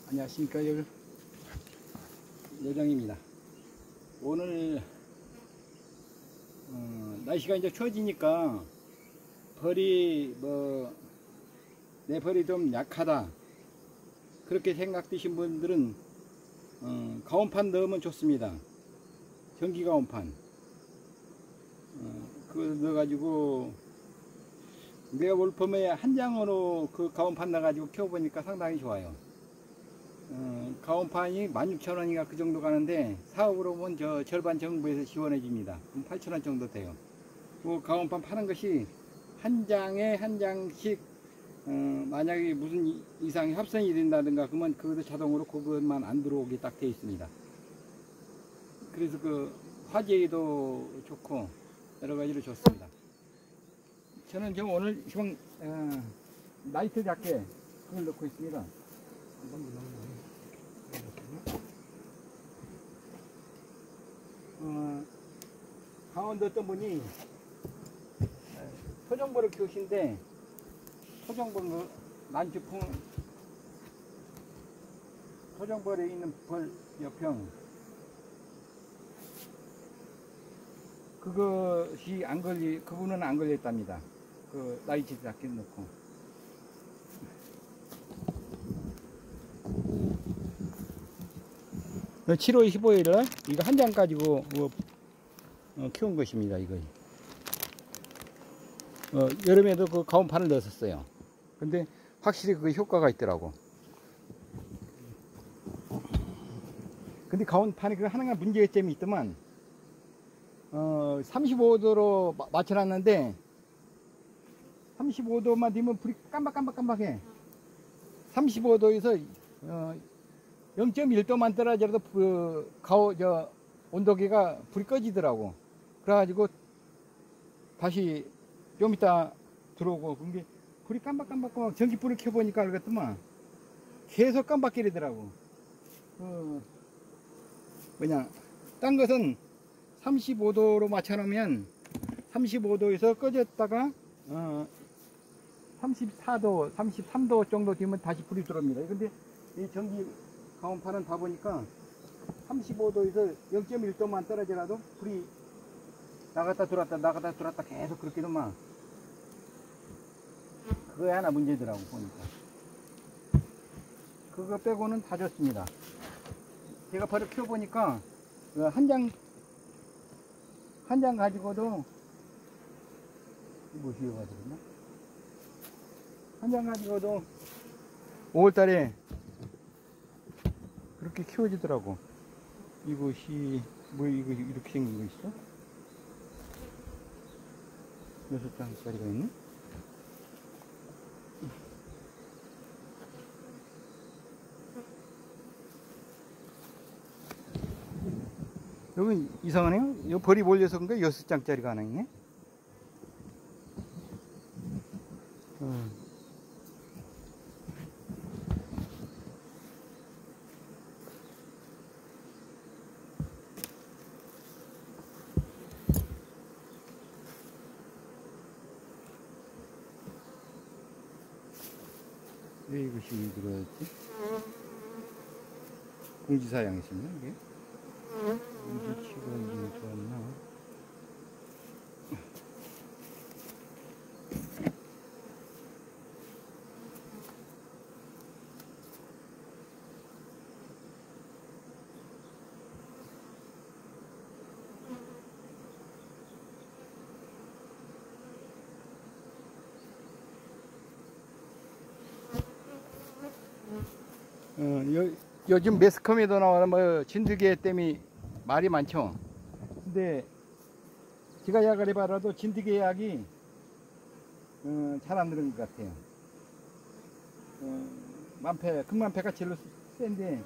안녕하십니까. 여정입니다. 오늘 날씨가 이제 추워지니까 벌이 내 벌이 좀 약하다 그렇게 생각되신 분들은 가온판 넣으면 좋습니다. 전기 가온판 그거 넣어가지고 내가 올봄에 한 장으로 그 가온판 넣어가지고 키워보니까 상당히 좋아요. 가온판이 16,000원인가 그 정도 가는데 사업으로 보면 저 절반 정부에서 지원해 줍니다. 그럼 8,000원 정도 돼요. 그 가온판 파는 것이 한 장에 한 장씩 만약에 무슨 이상이 합선이 된다든가 그러면 그것도 자동으로 그것만 안 들어오게 딱 되어 있습니다. 그래서 그 화재에도 좋고 여러 가지로 좋습니다. 저는 지금 오늘 지금 나이트 자켓 그걸 넣고 있습니다. 강원도 어떤 분이 토종벌을 키우신데 토종벌 난주풍 토종벌에 있는 벌 여평 그것이 그분은 안 걸렸답니다. 그 나이트 자켓 넣고 7월 25일날 이거 한 장 가지고 키운 것입니다. 이거 여름에도 그 가온판을 넣었어요. 근데 확실히 그 효과가 있더라고. 근데 가온판이 그 하나가 문제점이 있더만 35도로 맞춰놨는데 35도만 되면 불이 깜박깜박깜박해. 35도에서 0.1도만 떨어져도 온도계가 불이 꺼지더라고. 그래가지고 다시 좀 이따 들어오고 그게 불이 깜박깜박 전기불을 켜보니까 알겠더만 계속 깜박거리더라고. 딴 것은 35도로 맞춰놓으면 35도에서 꺼졌다가 34도 33도 정도 되면 다시 불이 들어옵니다. 근데 이 전기 가온판은 다 보니까 35도에서 0.1도만 떨어져라도 불이 나갔다 들어왔다 계속 그렇게 되면 그거에 하나 문제더라고. 보니까 그거 빼고는 다 좋습니다. 제가 바로 키워보니까 한 장 가지고도 무엇이어 가지고나 한 장 가지고도 5월달에 그렇게 키워지더라고. 이것이 이거 이렇게 생긴 거 있어? 6장짜리가 있네? 여기 이상하네요. 이 벌이 몰려서 그런가 6장짜리가 하나 있네? 왜 이것이 들어왔지? 공지사양이 있습니다, 이게. 공지치가 이게 좋았나? 요즘 매스컴에도 나오는 진드개 때문에 말이 많죠. 근데 제가 약을 해봐라도 진드개 약이 잘 안 들은 것 같아요. 금만패가 제일 센데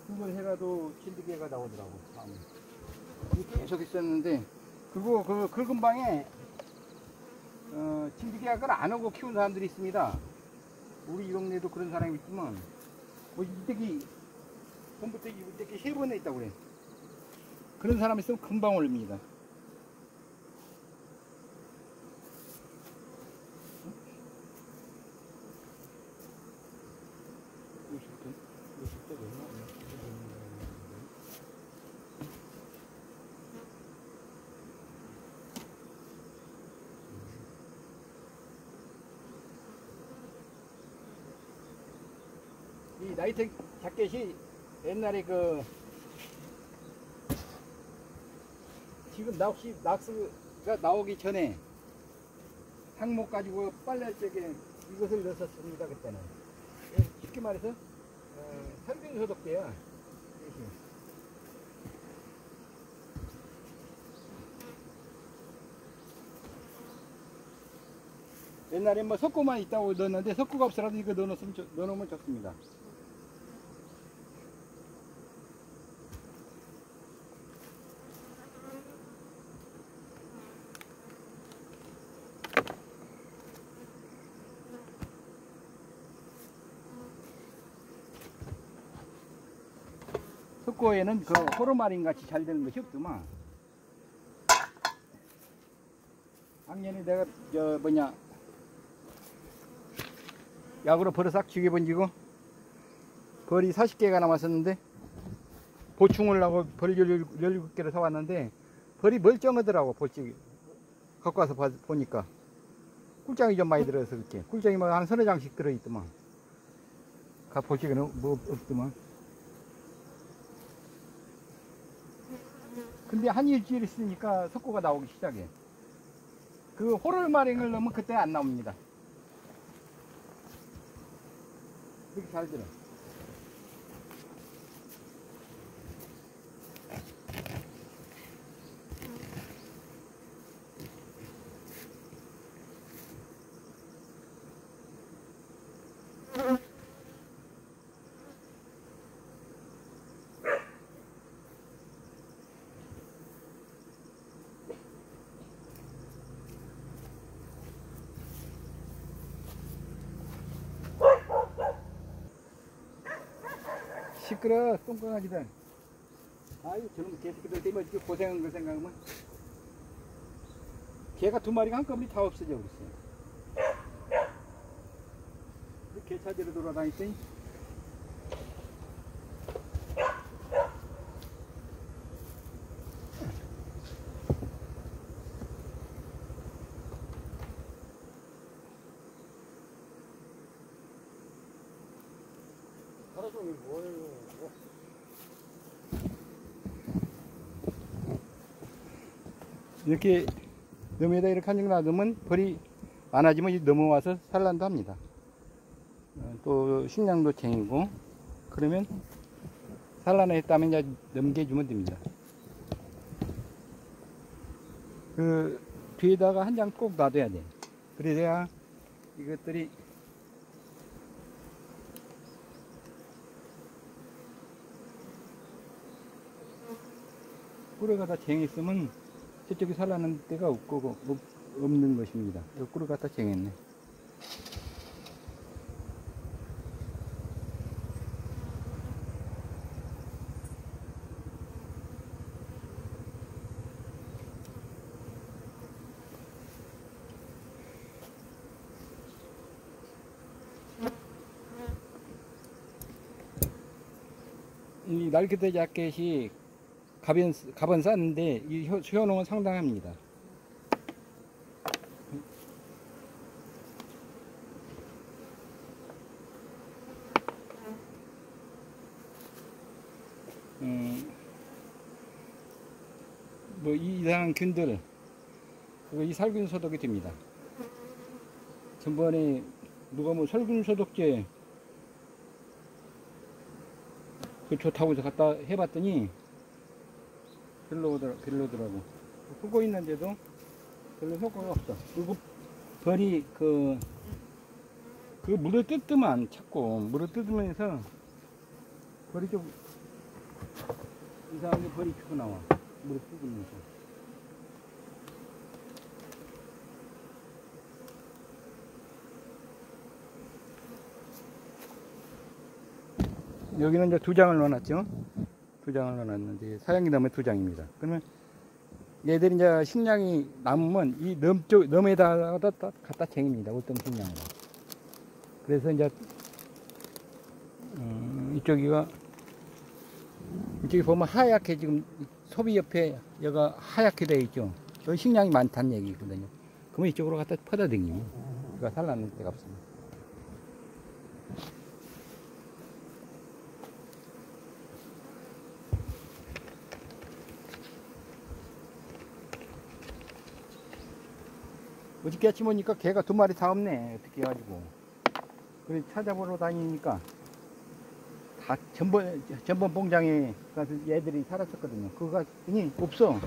그걸 해가도 진드개가 나오더라고. 계속 있었는데 그 근방에 진드개 약을 안 하고 키운 사람들이 있습니다. 우리 이 동네에도 그런 사람이 있지만 이때기 봄부터 이때기 3번에 있다고 그래. 그런 사람이 있으면 금방 올립니다. 이 나이트 자켓이 옛날에 그 지금 낙스가 나오기 전에 항목 가지고 빨래쪽에 이것을 넣었습니다. 그때는 쉽게 말해서 살균 소독제야. 옛날에 뭐 석고만 있다고 넣었는데 석고가 없어라도 이거 넣어놓으면 좋습니다. 석고에는 그 호르마린 같이 잘 되는 것이 없더만. 작년에 내가 약으로 벌을 싹 죽여 번지고 벌이 40개가 남았었는데 보충을 하고 벌 17개를 사왔는데 벌이 멀쩡하더라고. 볼찍이 갖고 와서 보니까 꿀장이 좀 많이 들어서 그렇게 꿀장이 막 한 서너 장씩 들어있더만. 볼찍이는 뭐 없더만. 근데 한 일주일 있으니까 석고가 나오기 시작해. 그 호르마린을 넣으면 그때 안 나옵니다. 이렇게 잘 들어. 시끄러, 똥강아지들. 아유, 저놈 개새끼들 때문에 이렇게 고생한 거 생각하면 개가 2마리가 한꺼번에 다 없어져 버렸어요. 개 찾으러 돌아다니더니 하루 종일 뭐예요? 이렇게 너무에다 이렇게 한정 놔두면 벌이 많아지면 넘어와서 산란도 합니다. 또 식량도 쟁이고 그러면 산란을 했다면 이제 넘겨주면 됩니다. 그 뒤에다가 한 장 꼭 놔둬야 돼. 그래야 이것들이 꿀을 갖다 쟁했으면 저쪽에 산란하는 데가 없는 것입니다. 꿀을 갖다 쟁했네. 이 날개대 자켓이 가변 쌌는데 이 효능은 상당합니다. 뭐 이상한 균들 이 살균 소독이 됩니다. 전번에 누가 뭐 살균 소독제 그 좋다고 해서 갖다 해봤더니 별로더라고. 쓰고 있는데도 별로 효과가 없어. 그리고 벌이 그 물을 뜯으면 자꾸 물을 뜯으면서 벌이 좀 이상하게 벌이 피고 나와. 물을 뜯으면서. 여기는 이제 2장을 넣어놨죠. 2장을 넣어놨는데 사양이 넘에 2장입니다. 그러면 얘들이 이제 식량이 남으면 이 넘에다가 갖다 쟁입니다. 어떤 식량으로. 그래서 이제 이쪽이 보면 하얗게 지금 소비 옆에 여기가 하얗게 되어 있죠. 여기 식량이 많다는 얘기거든요. 그러면 이쪽으로 갖다 퍼다 댕기면 그가 살라는 데가 없습니다. 어저께 아침 오니까 개가 2마리 다 없네. 어떻게 해가지고. 그래 찾아보러 다니니까 다 전번 봉장에 가서 얘들이 살았었거든요. 그거 갔더니 없어.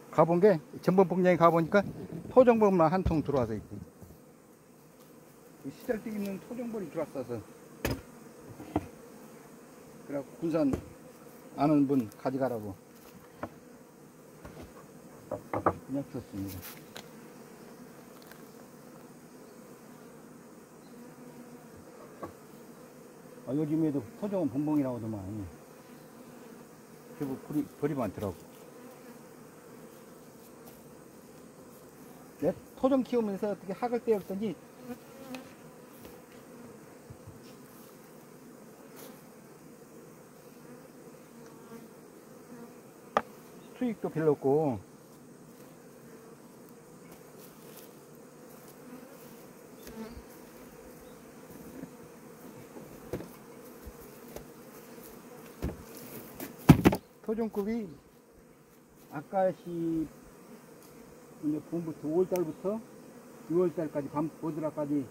가본 게 전번 봉장에 가보니까 토종벌만 한 통 들어와서 있고, 시들뛰기 있는 토종벌이 들어왔어서, 그래갖고 군산 아는 분 가져가라고 그냥 줬습니다. 요즘에도 토종은 봉봉이 나오더만 결국 벌이 많더라고. 내 토종 키우면서 어떻게 학을 떼었던지 수익도 별로 없고, 토종급이 아까시 이제 봄부터 5월달부터 6월달까지 밤 보드라까지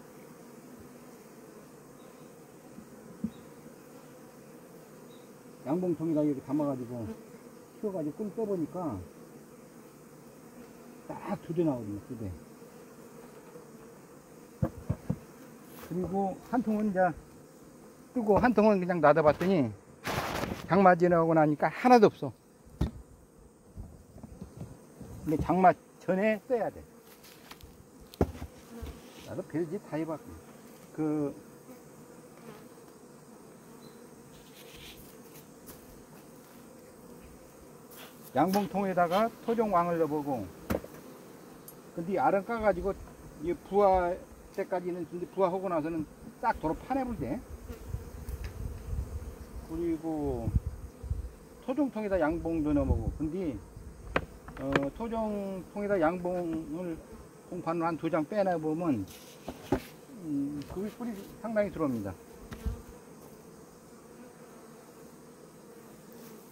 양봉통에다 이렇게 담아가지고 키워가지고 꿀 떠보니까 딱 2대 나오거든요. 2대. 그리고 한 통은 이제 뜨고 한 통은 그냥 놔둬봤더니 장마 지나고 나니까 하나도 없어. 근데 장마 전에 떠야 돼. 나도 별짓 다 해봤고, 양봉통에다가 토종왕을 넣어보고, 근데 알은 까가지고 이 부화 때까지는, 근데 부화하고 나서는 싹 도로 파내볼 때, 그리고 토종통에다 양봉도 넣어보고, 근데 토종통에다 양봉을 공판을 한 2장 빼내보면 그 꿀이 상당히 들어옵니다.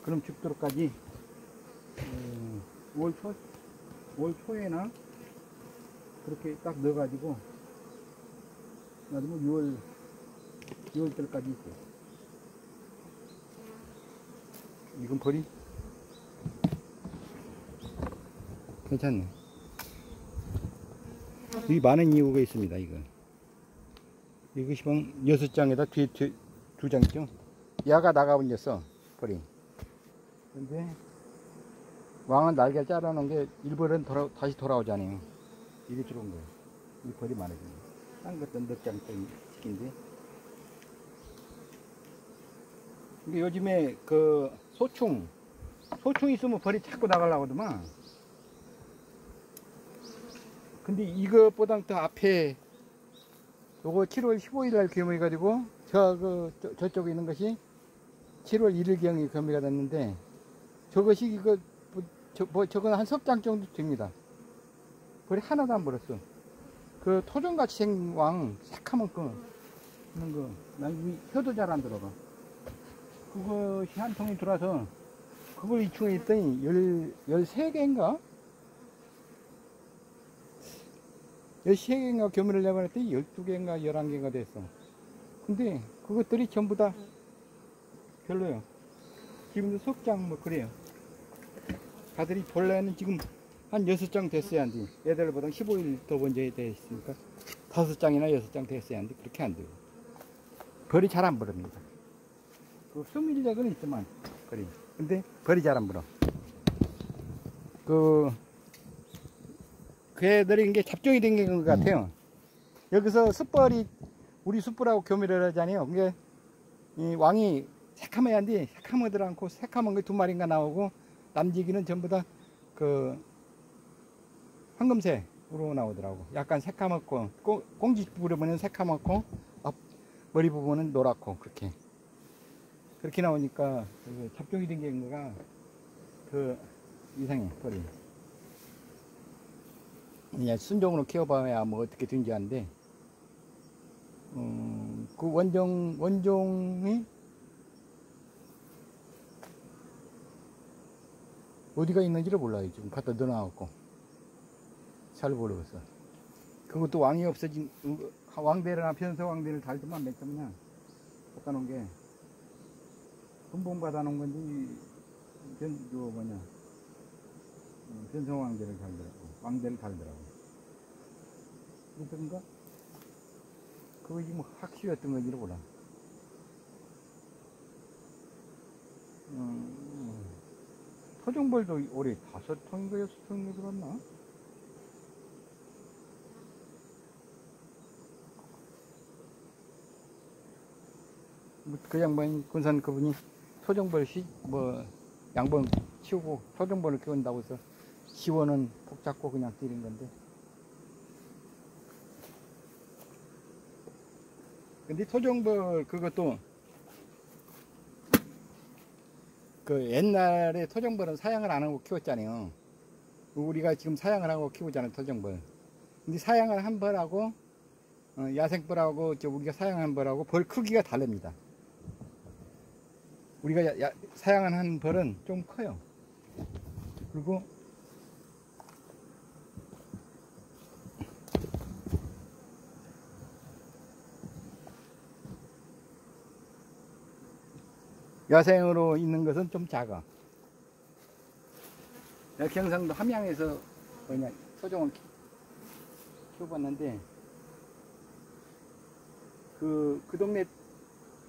그럼 죽도록까지 5월 초에나 그렇게 딱 넣어가지고 놔두면 6월달까지 있어요. 이건 벌이 괜찮네. 여기 많은 이유가 있습니다. 이것이 6장에다 뒤에 2장 있죠. 야가 나가버렸어, 벌이. 근데 왕은 날개를 잘라놓은 게 일벌은 다시 돌아오잖아요. 이게 들어온 거예요. 이 벌이 많아지네. 딴 것도 몇 장 시킨데. 근데 요즘에 그 소충 있으면 벌이 자꾸 나가려고 하더만. 근데 이것보다 더 앞에 요거 7월 15일 날 겸해가지고 저쪽에 있는 것이 7월 1일경에 겸해가 됐는데, 저것이 저건 한 석 장 정도 됩니다. 벌이 하나도 안 벌었어. 그 토종같이 생긴 왕 새카만 있는 거, 난 혀도 잘 안 들어가. 그것이 한 통이 들어와서 그걸 2층에 있더니 13개인가? 13개인가 겸을 내보냈더니 12개인가 11개인가 됐어. 근데 그것들이 전부 다 별로예요. 지금도 석장 뭐 그래요. 가들이 본래는 지금 한 6장 됐어야 한디, 얘들보다 15일 더 먼저 됐으니까 5장이나 6장 됐어야 한디, 그렇게 안 돼요. 벌이 잘 안 벌습니다. 그 수밀력은 있지만 벌이, 근데 벌이 잘 안 벌어. 그 애들이 이게 잡종이 된 것 같아요. 여기서 숯벌이 우리 숯불하고 교미를 하잖아요. 그게 이 왕이 새카매야 한데 새카매들 않고 새카만 거 2마리인가 나오고, 남지기는 전부 다 그 황금색으로 나오더라고. 약간 새카맣고, 꽁지 부분은 새카맣고 머리 부분은 노랗고, 그렇게 나오니까 잡종이 된 거가 이상해. 벌이 그냥 순종으로 키워봐야 뭐 어떻게 된지 아는데, 그 원종이 어디가 있는지를 몰라요. 지금 갖다 넣어놔갖고 잘 모르겠어. 그것도 왕이 없어진 왕대나 변성왕대를 달더만 몇 점이냐 갖다 놓은 게 분봉 받아 놓은 건지 변성왕대를 달더라고. 왕대를 달더라고. 그런가? 그것이 뭐 학시였던 건지를 몰라. 토종벌도 올해 5통인가 6통인가 들었나? 그 양반이 군산 그분이 토종벌 양봉 치우고 토종벌을 키운다고 해서 지원은 복 잡고 그냥 드린 건데. 근데 토종벌 그것도 그 옛날에 토종벌은 사양을 안 하고 키웠잖아요. 우리가 지금 사양을 하고 키우잖아요, 토종벌. 근데 사양을 한 벌하고 야생벌하고 우리가 사양한 벌하고 벌 크기가 다릅니다. 우리가 사양한 벌은 좀 커요. 그리고 야생으로 있는 것은 좀 작아. 내가 경상도 함양에서 토종을 키워봤는데 그 동네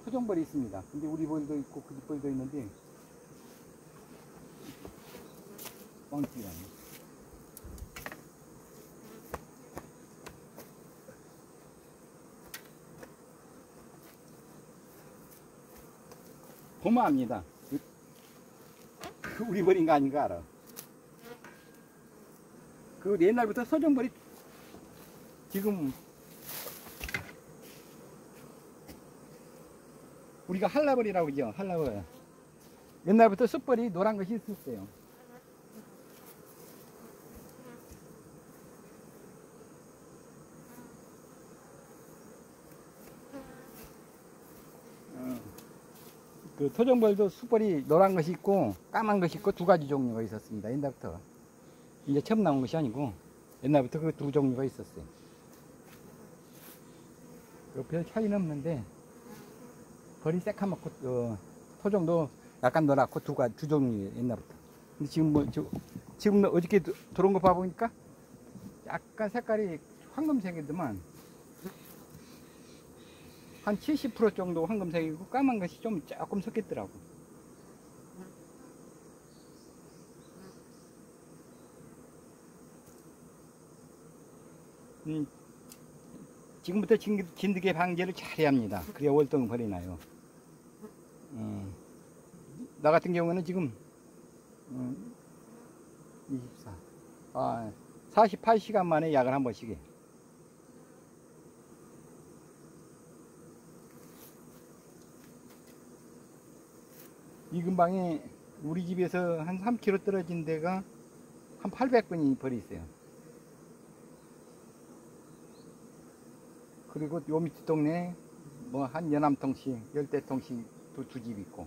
토종벌이 있습니다. 근데 우리 벌도 있고 그 집 벌도 있는데 뻥튀기가 아니야. 보면 압니다. 우리 벌인가 아닌가 알아. 그 옛날부터 토종벌이 지금 우리가 한라벌이라고 그러죠. 한라벌. 옛날부터 숯벌이 노란 것이 있었어요. 그 토종벌도 숯벌이 노란 것이 있고 까만 것이 있고 두 가지 종류가 있었습니다. 옛날부터. 이제 처음 나온 것이 아니고 옛날부터 그 두 종류가 있었어요. 별 차이는 없는데 벌이 새카맣고 토종도 약간 노랗고 두 종류예요. 옛날부터. 근데 지금 어저께 들어온 거 봐보니까 약간 색깔이 황금색이더만 한 70% 정도 황금색이고 까만 것이 좀 조금 섞였더라고. 지금부터 진드기 방제를 잘해야 합니다. 그래야 월동 벌이 나요. 나 같은 경우는 지금 48시간 만에 약을 한 번씩 해. 이 근방에 우리 집에서 한 3km 떨어진 데가 한 800분이 벌이 있어요. 그리고 요 밑에 동네에 뭐 한 연암통씩, 열대통씩 두 집 있고.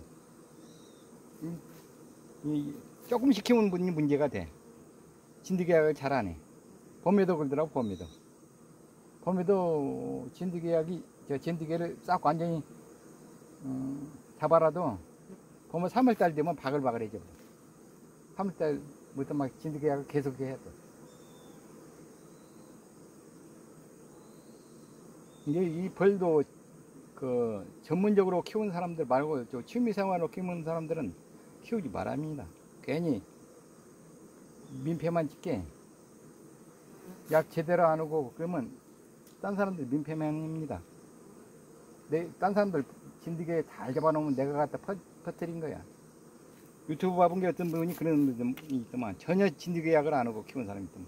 조금씩 키우는 분이 문제가 돼. 진드기약을 잘 안 해. 봄에도 그러더라고, 봄에도. 봄에도 진드기를 싹 완전히 잡아라도 봄에 3월달 되면 바글바글해져. 3월달부터 막 진드기약을 계속 해야 돼. 이제 이 벌도 그 전문적으로 키우는 사람들 말고 취미생활로 키우는 사람들은 키우지 말합니다. 괜히 민폐만 찍게 약 제대로 안 하고 그러면 딴 사람들 민폐만입니다. 딴 사람들 진드기 잘 잡아놓으면 내가 갖다 퍼뜨린 거야. 유튜브 봐본 게 어떤 분이 그런 분이 있더만 전혀 진드기 약을 안 하고 키운 사람이 있더만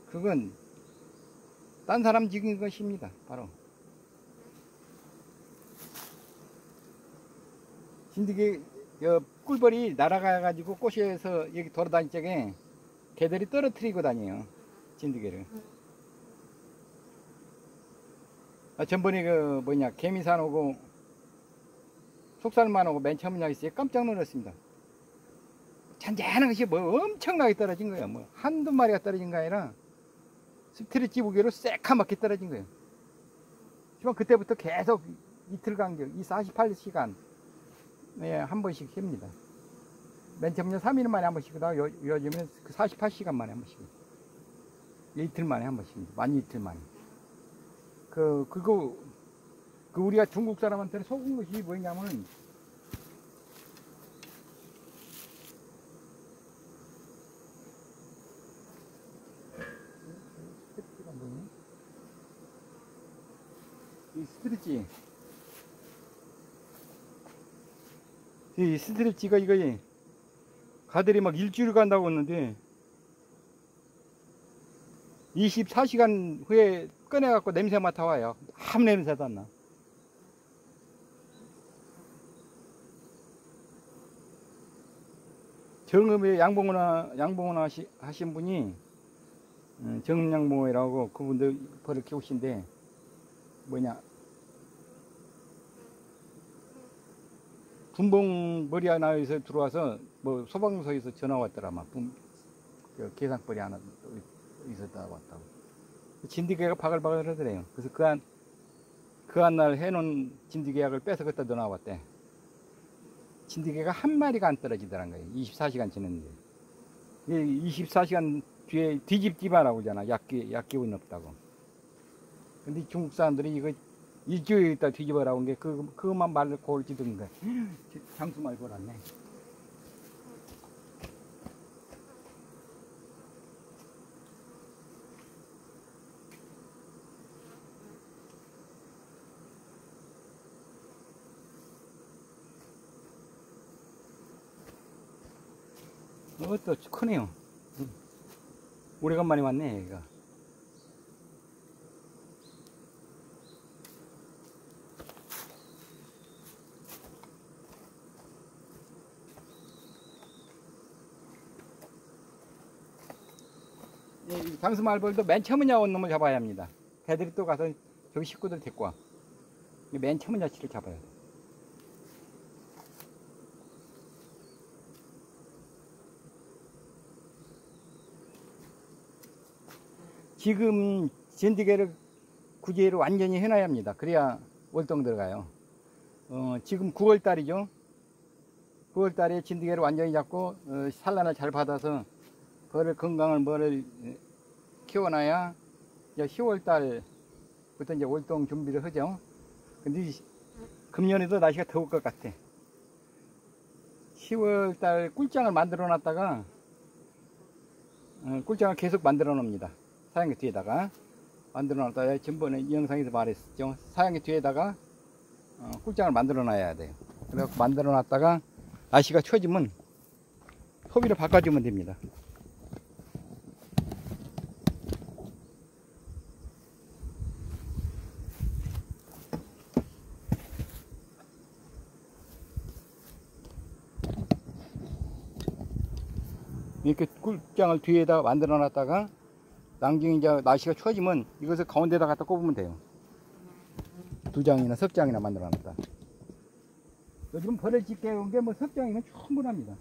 그건 딴 사람 죽인 것입니다. 바로 진드기 꿀벌이 날아가 가지고 꽃에서 여기 돌아다닐 적에 개들이 떨어뜨리고 다녀요. 진드기를. 전번에 개미산 오고 속살만 오고 맨 처음 있어요. 깜짝 놀랐습니다. 잔잔한 것이 뭐 엄청나게 떨어진 거예요. 뭐 한두 마리가 떨어진 게 아니라 스트레치 무게로 새카맣게 떨어진 거예요. 하지만 그때부터 계속 이틀 간격, 이 48시간 한 번씩 합니다. 맨 처음에 3일 만에 한 번씩 하다가 요즘은 그 48시간 만에 한 번씩. 이틀 만에 한 번씩. 만 이틀 만에. 그거 우리가 중국 사람한테는 속은 것이 뭐냐면, 이 스트레치. 이 스트레치가 이거 가들이 막 일주일 간다고 했는데 24시간 후에 꺼내갖고 냄새 맡아와요. 아무 냄새도 안 나. 정읍에 양봉원 하신 분이 정읍양봉이라고 그분들 벌을 키우신데 뭐냐 분봉벌이 하나에서 들어와서 뭐 소방서에서 전화 왔더라. 막 계산벌이 하나 있었다 왔다고. 진드기가 바글바글 하더래요. 그래서 그 한 날 해놓은 진드기약을 뺏어 갖다 넣어놨대. 진드기가 한 마리가 안 떨어지더란 거예요. 24시간 지났는데. 24시간 뒤에 뒤집지 마라고 하잖아. 약기운이 없다고. 근데 중국 사람들이 이거 일주일 있다 뒤집어라고 한 게 그것만 말을 고울지던가. 장수 말 골았네. 또 크네요. 오래간만에 왔네, 얘가. 이 장수말벌도 맨 처음에 나온 놈을 잡아야 합니다. 걔들이 또 가서 저기 식구들 데리고 와. 맨 처음에 야치를 잡아야 돼. 지금 진드개를 구제를 완전히 해놔야 합니다. 그래야 월동 들어가요. 지금 9월달이죠. 9월달에 진드개를 완전히 잡고 산란을 잘 받아서 벌을 건강을 벌을 키워놔야 이제 10월달부터 이제 월동 준비를 하죠. 근데 금년에도 날씨가 더울 것 같아. 10월달 꿀장을 만들어 놨다가 꿀장을 계속 만들어 놉니다. 사양개 뒤에다가 만들어 놨다가 전번에 영상에서 말했었죠. 사양개 뒤에다가 꿀장을 만들어 놔야 돼요. 그래서 만들어 놨다가 날씨가 추워지면 소비를 바꿔주면 됩니다. 이렇게 꿀장을 뒤에다 만들어 놨다가 나중에 이제 날씨가 추워지면 이것을 가운데다 갖다 꼽으면 돼요. 2장이나 석 장이나 만들어 놨다. 요즘 벌을 짓게 온 게 뭐 석 장이면 충분합니다.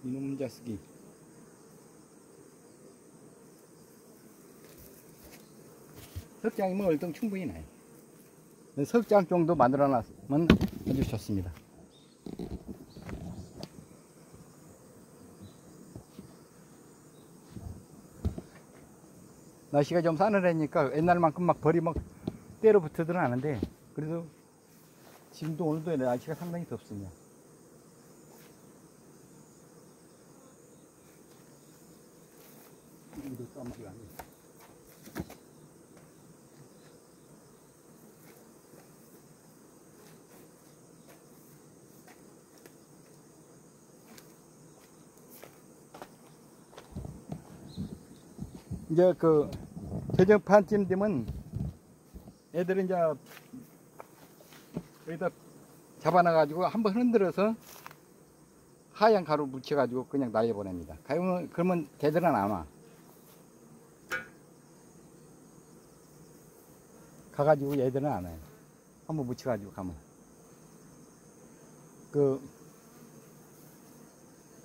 이놈 자식이. 석장이면 월동 충분히 나요. 석장 정도 만들어 놨으면 아주 좋습니다. 날씨가 좀 싸늘하니까 옛날만큼 막 벌이 막 때려 붙어들은 않은데, 그래도 지금도 오늘도 날씨가 상당히 덥습니다. 이도 깜짝이 아니에요. 이제 그 저녁반쯤 되면 애들은 이제 여기다 잡아놔 가지고 한번 흔들어서 하얀 가루 묻혀가지고 그냥 날려보냅니다. 그러면 개들은 안 와. 가가지고 얘들은 안 와요. 한번 묻혀가지고 가면.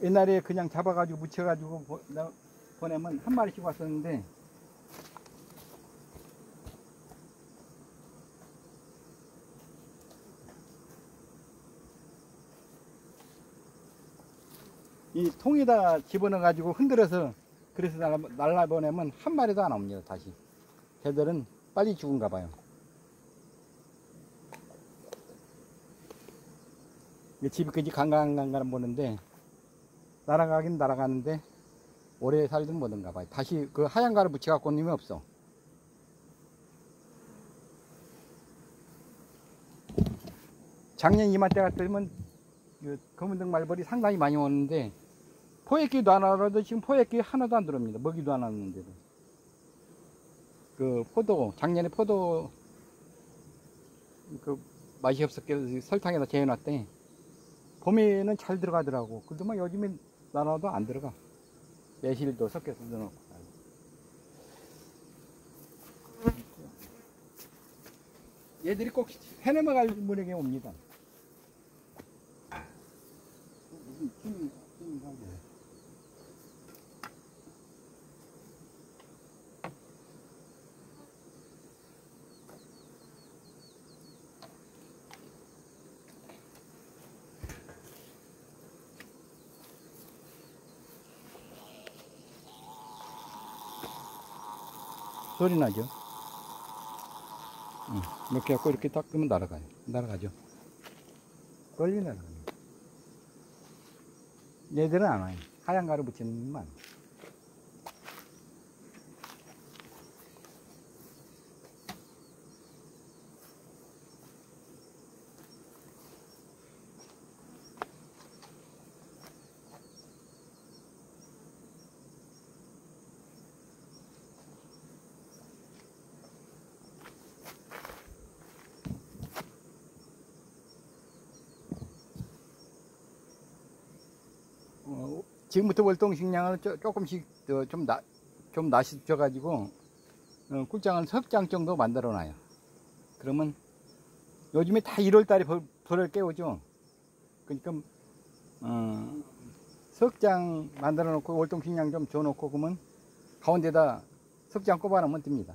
옛날에 그냥 잡아가지고 묻혀가지고 보내면 한 마리씩 왔었는데, 이 통에다 집어넣어 가지고 흔들어서 그래서 날라보내면 한 마리도 안 옵니다. 다시 걔들은 빨리 죽은가 봐요. 집까지 간간간간 보는데 날아가긴 날아가는데 오래 살든 뭐든가 봐요. 다시 그 하얀 가루 붙여갖고 온 힘이 없어. 작년 이맘때 같으면 검은등 말벌이 상당히 많이 오는데 포획기도 안 하러도 지금 포획기 하나도 안 들어옵니다. 먹이도 안 하는데도. 작년에 포도 맛이 없었게 설탕에다 재워놨더니 봄에는 잘 들어가더라고. 그래도 막 요즘엔 나눠도 안 들어가. 매실도 섞여서 넣어놓고. 얘들이 꼭 해넘어갈 물에게 옵니다. 소리 나죠? 이렇게 갖고 이렇게 딱 끄면 날아가요. 날아가죠. 빨리 날아가요. 얘들은 안 와요. 하얀 가루 붙이는 것만. 지금부터 월동식량을 조금씩 좀 나시켜가지고 꿀장을 석장 정도 만들어 놔요. 그러면 요즘에 다 1월달에 벌을 깨우죠. 그러니까 석장 만들어 놓고 월동식량 좀 줘 놓고 그러면 가운데다 석장 꼽아 놓으면 됩니다.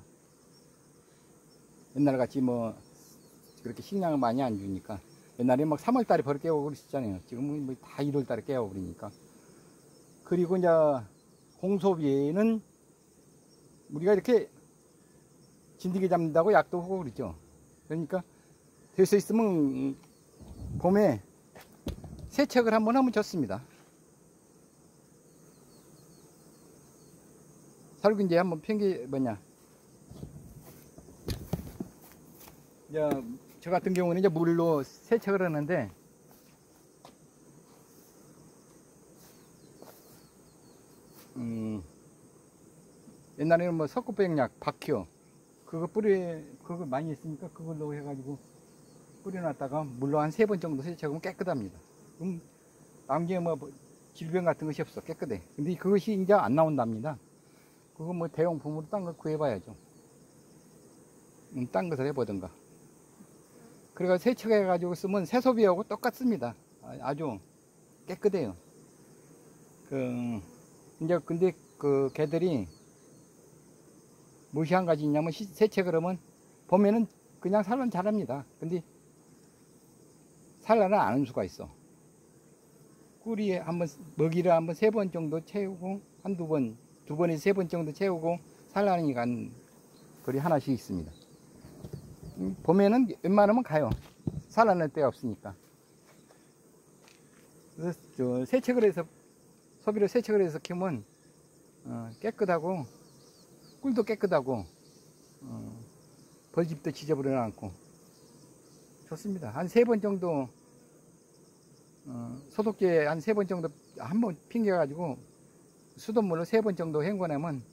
옛날 같이 뭐 그렇게 식량을 많이 안 주니까. 옛날에 막 3월달에 벌을 깨우고 그러시잖아요. 지금은 뭐 다 1월달에 깨우고 그러니까. 그리고 이제 홍소비에는 우리가 이렇게 진드기 잡는다고 약도 하고 그러죠. 그러니까 될 수 있으면 봄에 세척을 한번 하면 좋습니다. 살균제 한번 저 같은 경우는 이제 물로 세척을 하는데 옛날에는 뭐 석고백약, 박효 그거 많이 있으니까 그걸로 해가지고 뿌려놨다가 물로 한 3번 정도 세척하면 깨끗합니다. 그럼 나중에 뭐 질병 같은 것이 없어. 깨끗해. 근데 그것이 이제 안 나온답니다. 그거 뭐 대용품으로 딴 거 구해봐야죠. 딴 것을 해보든가. 그래가 세척해가지고 쓰면 세소비하고 똑같습니다. 아주 깨끗해요. 근데 개들이 무엇이 한 가지 있냐면 세척을 하면 봄에는 그냥 산란 잘합니다. 근데 산란을 안 하는 수가 있어. 먹이를 한번 3번 정도 채우고 한두 번, 2번에서 3번 정도 채우고 산란이 간 벌이 하나씩 있습니다. 봄에는 웬만하면 가요. 산란할 데가 없으니까. 그래서 소비를 세척을 해서 키우면 깨끗하고 꿀도 깨끗하고 벌집도 지저분하지 않고 좋습니다. 한 3번 정도 소독제 한 3번 정도 한번 핑겨가지고 수돗물로 3번 정도 헹궈내면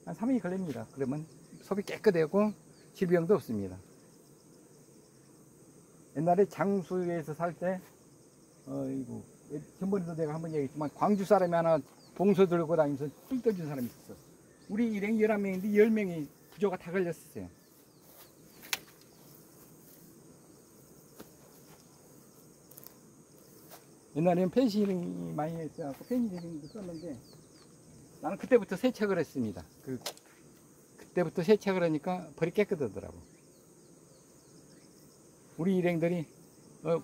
한 3일이 걸립니다. 그러면 속이 깨끗하고 질병도 없습니다. 옛날에 장수에서 살 때 전번에도 내가 한번 얘기했지만 광주 사람이 하나 봉소 들고 다니면서 뿔 떠준 사람이 있었어. 우리 일행 11명인데 10명이 구조가 다 걸렸었어요. 옛날에는 펜시링이 많이 했어요. 펜시링도 썼는데 나는 그때부터 세척을 했습니다. 그때부터 세척을 하니까 벌이 깨끗하더라고. 우리 일행들이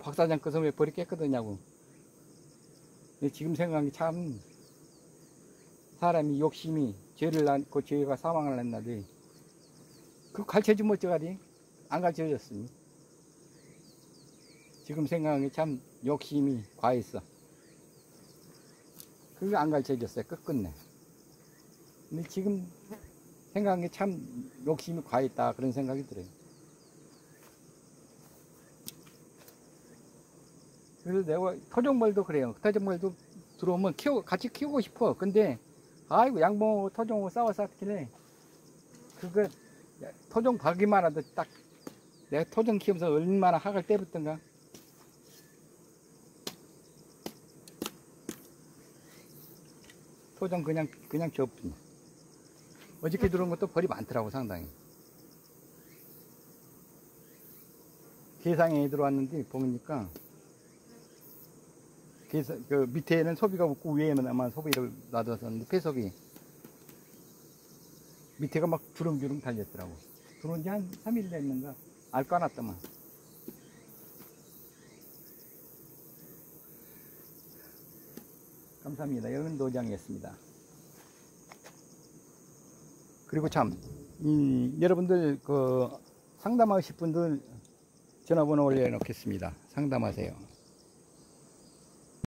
박 사장 거서 왜 벌이 깨끗하냐고. 지금 생각하면 참 사람이 욕심이 죄를 낳고 죄가 사망을 했나지. 그거 가르쳐주면 어쩌가리? 안 가르쳐줬으니. 지금 생각하면 참 욕심이 과했어. 그거 안 가르쳐줬어요. 끝끝내. 근데 지금 생각한 게 참 욕심이 과했다 그런 생각이 들어요. 그래서 내가 토종벌도 그래요. 토종벌도 들어오면 같이 키우고 싶어. 근데 아이고 양봉하고 토종하고 싸워서 하길래 그거 토종 가기만 하도 딱 내가 토종 키우면서 얼마나 학을 때렸던가. 토종 그냥 줬더니 어저께 들어온 것도 벌이 많더라고 상당히. 개상에 들어왔는데 보니까 그 밑에는 소비가 없고 위에는 아마 소비를 놔뒀었는데 폐속이 밑에가 막 주렁주렁 달렸더라고. 들어온 지 한 3일 됐는가 알 거 났더만. 감사합니다. 여기는 노장이었습니다. 그리고 참 여러분들 그 상담하실 분들 전화번호 올려놓겠습니다. 상담하세요.